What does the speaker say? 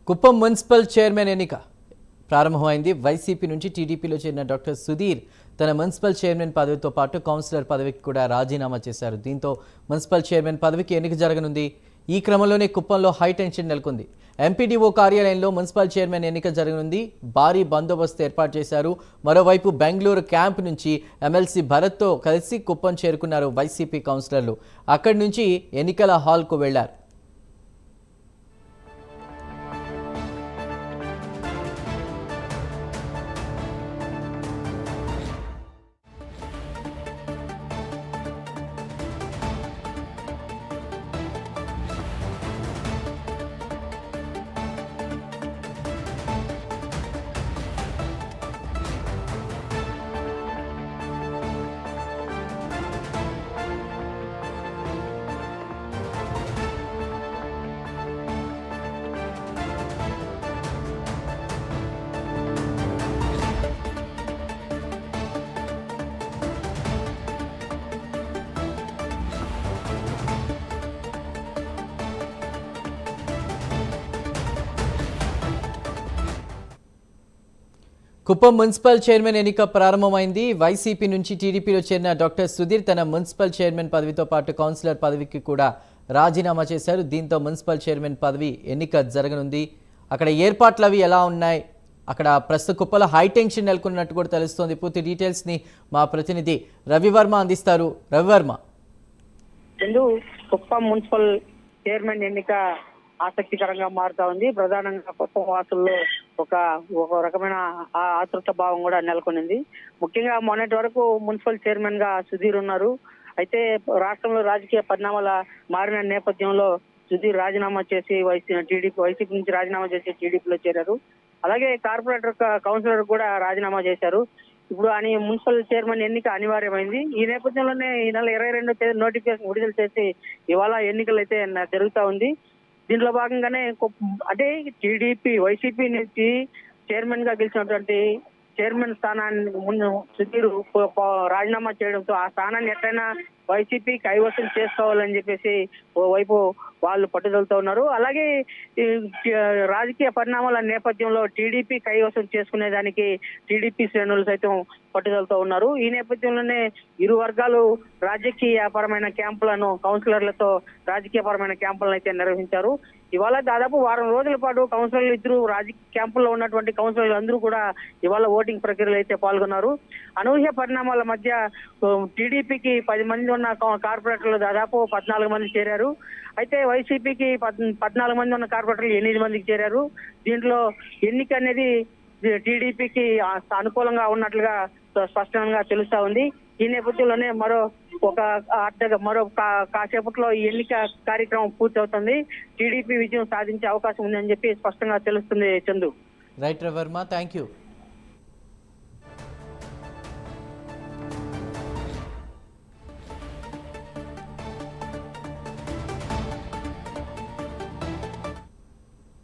Kuppam municipal chairman ఎన్నిక ప్రారంభమైంది. YCP నుంచి టీడీపీలో చేరిన డాక్టర్ సుధీర్ తన మున్సిపల్ చైర్మన్ పదవితో పాటు కౌన్సిలర్ పదవికి కూడా రాజీనామా చేశారు. దీంతో మున్సిపల్ చైర్మన్ పదవికి ఎన్నిక జరగనుంది. ఈ క్రమంలోనే కుప్పంలో హై టెన్షన్ నెలకొంది. ఎంపీడీఓ కార్యాలయంలో మున్సిపల్ చైర్మన్ ఎన్నిక జరగనుంది. భారీ బందోబస్తు ఏర్పాటు చేశారు. మరోవైపు బెంగళూరు క్యాంప్ నుంచి ఎమ్మెల్సీ భరత్తో కలిసి కుప్పం చేరుకున్నారు వైసీపీ కౌన్సిలర్లు. అక్కడి నుంచి ఎన్నికల హాల్కు వెళ్లారు. కుప్పం మున్సిపల్ చైర్మన్ ఎన్నిక ప్రారంభమైంది. వైసీపీ నుంచి టీడీపీలో చేరిన డాక్టర్ సుధీర్ తన మున్సిపల్ చైర్మన్ పదవితో పాటు కౌన్సిలర్ పదవికి కూడా రాజీనామా చేశారు. దీంతో మున్సిపల్ చైర్మన్ పదవి ఎన్నిక జరగనుంది. అక్కడ ఏర్పాట్లు అవి ఎలా ఉన్నాయి, అక్కడ ప్రస్తుత కుప్పలో హై టెన్షన్ నెలకొన్నట్టు కూడా తెలుస్తోంది. పూర్తి డీటెయిల్స్ని మా ప్రతినిధి రవివర్మ అందిస్తారు. రవివర్మ, కుప్పం మున్సిపల్ చైర్మన్ ఎన్నిక ఆసక్తికరంగా మారుతా ఉంది. ప్రధానంగా కుప్పం వాసుల్లో ఒక రకమైన ఆతృత భావం కూడా నెలకొనింది. ముఖ్యంగా మొన్నటి వరకు మున్సిపల్ చైర్మన్ గా సుధీర్ ఉన్నారు. అయితే రాష్ట్రంలో రాజకీయ పరిణామాల మారిన నేపథ్యంలో సుధీర్ రాజీనామా చేసి వైసీపీ నుంచి రాజీనామా చేసి టీడీపీలో చేరారు. అలాగే కార్పొరేటర్ కౌన్సిలర్ కూడా రాజీనామా చేశారు. ఇప్పుడు అని మున్సిపల్ చైర్మన్ ఎన్నిక అనివార్యమైంది. ఈ నేపథ్యంలోనే ఈ నెల 22వ తేదీ నోటిఫికేషన్ విడుదల చేసి ఇవాళ ఎన్నికలు అయితే జరుగుతా ఉంది. దీంట్లో భాగంగానే అంటే టీడీపీ వైసీపీ నుంచి చైర్మన్ గా గెలిచినటువంటి చైర్మన్ స్థానాన్ని ముందు సుధీర్ రాజీనామా చేయడంతో ఆ స్థానాన్ని ఎట్లయినా వైసీపీ కైవసం చేసుకోవాలని చెప్పేసి ఓవైపు వాళ్ళు పట్టుదలతో ఉన్నారు. అలాగే రాజకీయ పరిణామాల నేపథ్యంలో టీడీపీ కైవసం చేసుకునేదానికి టీడీపీ శ్రేణులు సైతం పట్టుదలతో ఉన్నారు. ఈ నేపథ్యంలోనే ఇరు వర్గాలు రాజకీయపరమైన క్యాంపులను కౌన్సిలర్లతో రాజకీయపరమైన క్యాంపులను అయితే నిర్వహించారు. ఇవాళ దాదాపు వారం రోజుల పాటు కౌన్సిలర్లు ఇద్దరు రాజకీయ క్యాంపుల్లో ఉన్నటువంటి కౌన్సిలర్లు అందరూ కూడా ఇవాళ ఓటింగ్ ప్రక్రియలో అయితే పాల్గొన్నారు. అనూహ్య పరిణామాల మధ్య టీడీపీకి 10 మంది ఉన్న కార్పొరేటర్లు దాదాపు 14 మంది చేరారు. అయితే వైసీపీకి 14 మంది ఉన్న కార్పొరేటర్లు 8 మందికి చేరారు. దీంట్లో ఎన్నిక అనేది టీడీపీకి అనుకూలంగా ఉన్నట్లుగా స్పష్టంగా తెలుస్తా ఉంది. ఈ నేపథ్యంలోనే మరో కాసేపట్లో ఈ ఎన్నిక కార్యక్రమం పూర్తి అవుతుంది. టీడీపీ విజయం సాధించే అవకాశం ఉందని చెప్పి స్పష్టంగా తెలుస్తుంది. Chandu. Right Ravivarma, thank you.